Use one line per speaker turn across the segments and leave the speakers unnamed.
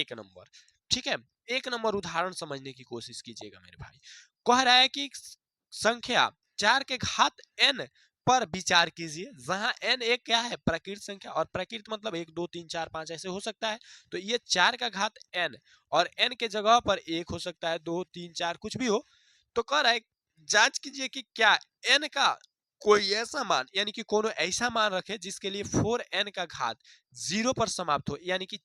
एक नंबर, ठीक है। एक नंबर उदाहरण समझने की कोशिश कीजिएगा मेरे भाई। कह रहा है कि संख्या 4 के घात n पर विचार कीजिए, जहां n एक क्या है, प्राकृत संख्या, और प्राकृत मतलब 1 2 3 4 5 ऐसे हो सकता है। तो ये 4 का घात n, और n के जगह पर 1 हो सकता है, 2 3 4 कुछ भी हो। तो कह रहा है जांच कीजिए कि क्या n का कोई ऐसा मान, यानी कि कोनो ऐसा मान रखे जिसके लिए 4n का घात 0 पर समाप्त हो, यानी कि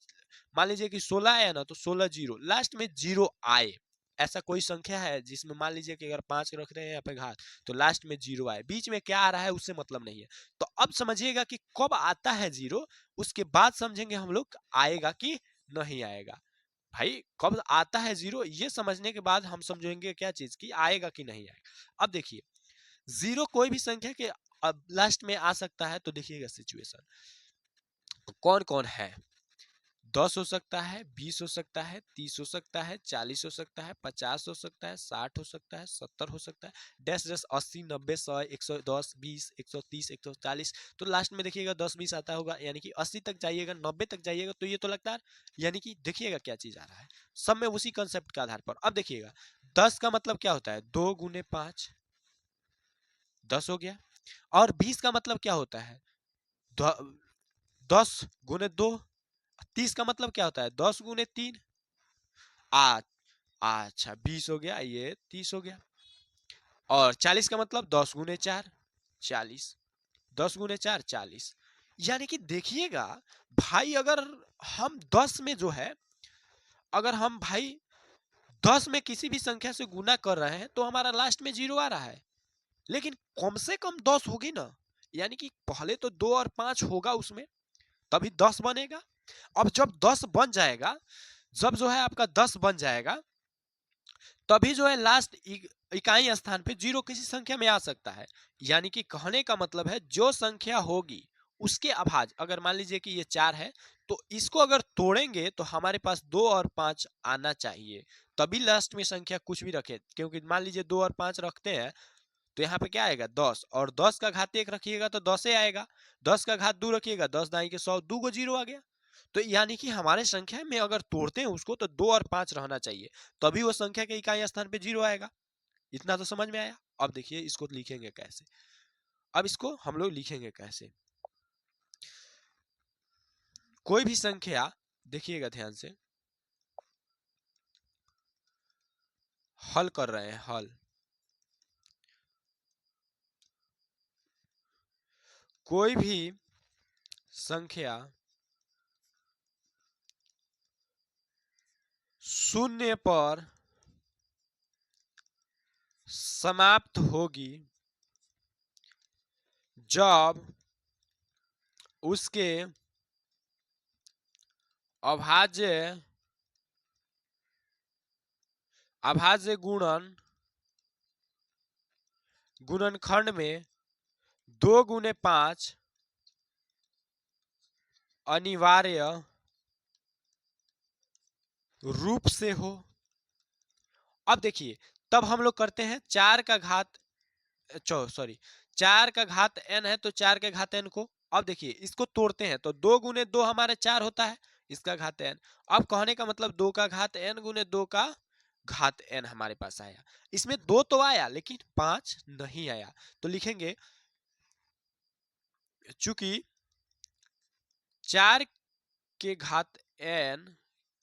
मान लीजिए कि 16 है ना, तो 16 जीरो, लास्ट में 0 आए। ऐसा कोई संख्या है जिसमें मान लीजिए कि अगर 5 रख रहे हैं यहाँ पे घात, तो लास्ट में 0 आए, बीच में क्या आ रहा है उससे मतलब नहीं है। तो अब समझिएगा कि कब आता है 0, उसके बाद समझेंगे हम लोग आएगा कि नहीं आएगा। भाई कब आता है 0 ये समझने के बाद हम समझेंगे क्या चीज की आएगा कि नहीं आएगा। अब देखिए 0 कोई भी संख्या के अब लास्ट में आ सकता है, तो देखिएगा सिचुएशन कौन कौन है। 10 हो सकता है, 20 हो सकता है, 30 हो सकता है, 40 हो सकता है, 50 हो सकता है, 60 हो सकता है, 70 हो सकता है, डैश डैश 80 90 100 110 20 130 140। तो लास्ट में देखिएगा 10 20 आता होगा, यानी कि 80 तक जाइएगा, 90 तक जाइएगा, तो ये तो लगता है, यानी कि देखिएगा क्या चीज आ रहा है सब में उसी कंसेप्ट के आधार पर। अब देखिएगा 10 का मतलब क्या होता है, 2 गुने 5 10 हो गया, और 20 का मतलब क्या होता है, 10 गुने 2। 30 का मतलब क्या होता है, 10 गुने 3। अच्छा 20 हो गया, ये 30 हो गया। और 40 का मतलब 10 गुने 4 40, 10 गुने 4 40। यानी कि देखिएगा भाई, अगर हम 10 में जो है, अगर हम भाई 10 में किसी भी संख्या से गुना कर रहे हैं तो हमारा लास्ट में 0 आ रहा है, लेकिन कम से कम 10 होगी ना, यानी कि पहले तो 2 और 5 होगा उसमें, तभी 10 बनेगा। अब जब 10 बन जाएगा, जब जो है आपका 10 बन जाएगा, तभी जो है लास्ट इकाई स्थान पे 0 किसी संख्या में आ सकता है। यानी कि कहने का मतलब है जो संख्या होगी उसके अभाज्य, अगर मान लीजिए कि ये 4 है, तो इसको अगर तोड़ेंगे तो हमारे पास 2 और 5 आना चाहिए, तभी लास्ट में संख्या कुछ भी रखे। क्योंकि मान लीजिए 2 और 5 रखते हैं, तो यहाँ पे क्या आएगा 10, और 10 का घात 1 रखिएगा तो 10 ही आएगा, 10 का घात 2 रखिएगा 10 दाई के 100, 2 को 0 आ गया। तो यानी कि हमारे संख्या में अगर तोड़ते हैं उसको, तो 2 और 5 रहना चाहिए, तभी वो संख्या के इकाई स्थान पे 0 आएगा। इतना तो समझ में आया। अब देखिए इसको लिखेंगे कैसे। अब इसको हम लोग लिखेंगे कैसे, कोई भी संख्या, देखिएगा ध्यान से, हल कर रहे हैं, हल, कोई भी संख्या शून्य पर समाप्त होगी जब उसके अभाज्य अभाज्य गुणनखंड में 2 गुने 5 अनिवार्य रूप से हो। अब देखिए तब हम लोग करते हैं 4 का घात सॉरी 4 का घात n है, तो 4 के घात n को, अब देखिए इसको तोड़ते हैं, तो 2 गुने 2 हमारे 4 होता है, इसका घात n। अब कहने का मतलब 2 का घात n गुने 2 का घात n हमारे पास आया। इसमें 2 तो आया लेकिन 5 नहीं आया, तो लिखेंगे चूंकि 4 के घात n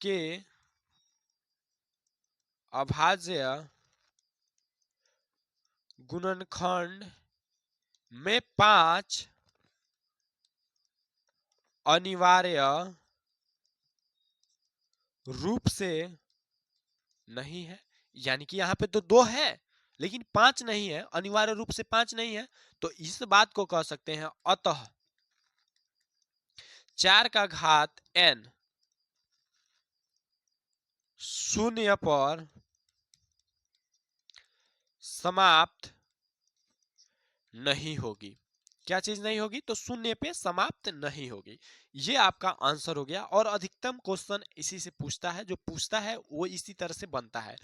के अभाज्य गुणनखंड में 5 अनिवार्य रूप से नहीं है। यानी कि यहाँ पे तो 2 है लेकिन 5 नहीं है, अनिवार्य रूप से 5 नहीं है, तो इस बात को कह सकते हैं अतः 4 का घात n शून्य पर समाप्त नहीं होगी। क्या चीज नहीं होगी, तो शून्य पे समाप्त नहीं होगी। ये आपका आंसर हो गया। और अधिकतम क्वेश्चन इसी से पूछता है, जो पूछता है वो इसी तरह से बनता है।